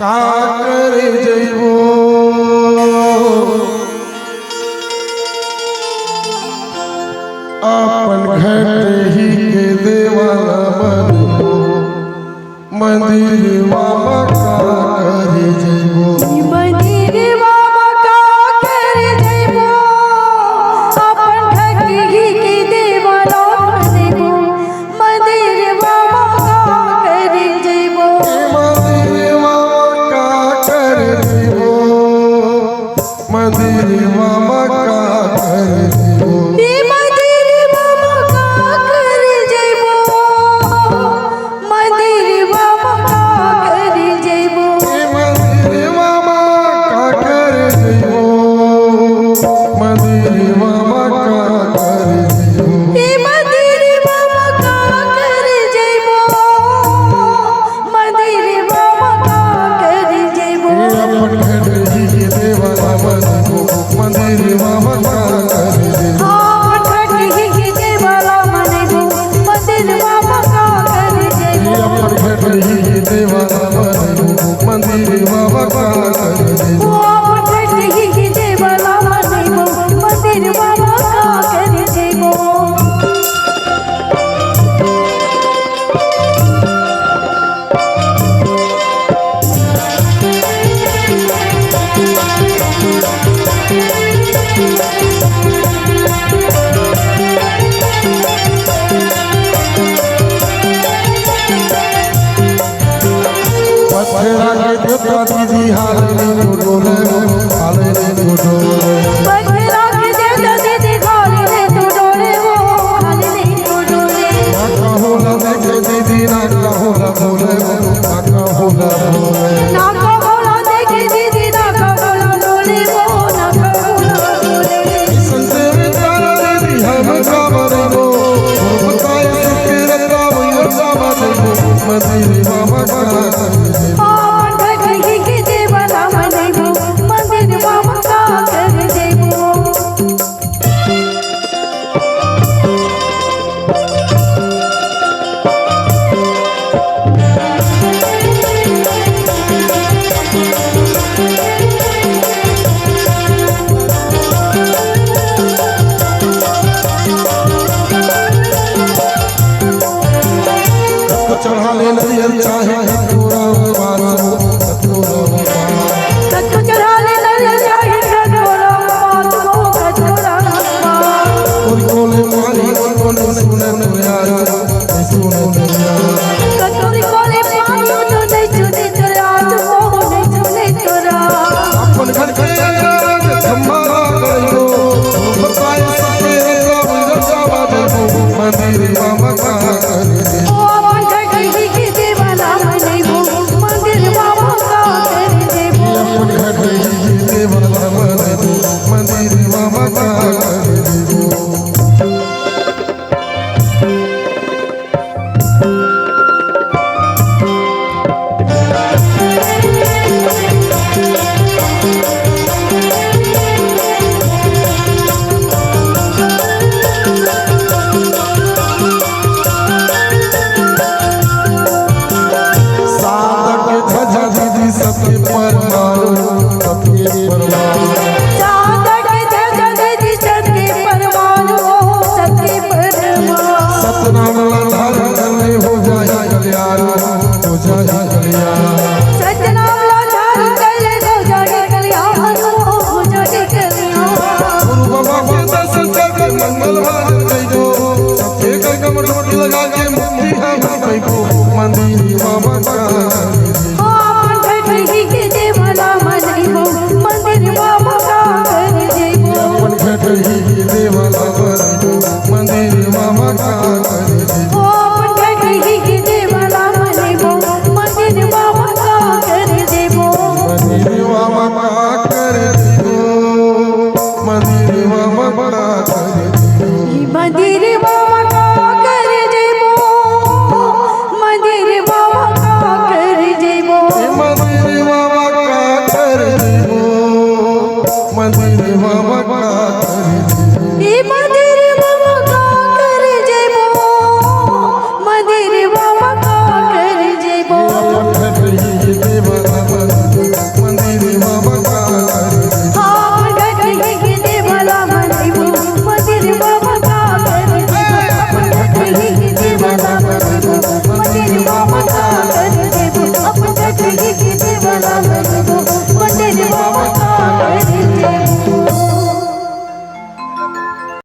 का करे जइबो अपन घट ही के देवाला बनो मंदिर मामा का करे जइबो मंदिर मामा का करे जइबो अपन घट ही के देवाला बनो मंदिर मामा का करे जइबो मंदिर मामा का करे जइबो मंदिर मामा का करे जइबो दीदी हाल रे डोले हाल रे डोले बजरा के दे दीदी हाल रे डोले वो हाल रे डोले ना होला देख दीदी ना होला बोले ना होला बोले ना होला देख दीदी ना होला बोले वो ना होला बोले संदेव तारा दीदी हम का बनो बताए सिर का वो का बनो मंदिर मामा का चढ़ा ले नरियल चाहे पूरा बारो कच्चो चढ़ा ले नरियल चाहे कटोरा बारो कटोरा कोई कोले मारी कोले सुने नरियल सुने नरियल कटोरी कोले मारी तो नहीं सुने तोरा तो नहीं सुने तोरा अपन घर के धम्मारा करो बताए सके रब जावा दे मंदिर मामा का करे मंदिर मामा का सबके परमाणु सबके परमाणु सतनाम धारण हो जाए कल्याण हो जाए कल्याण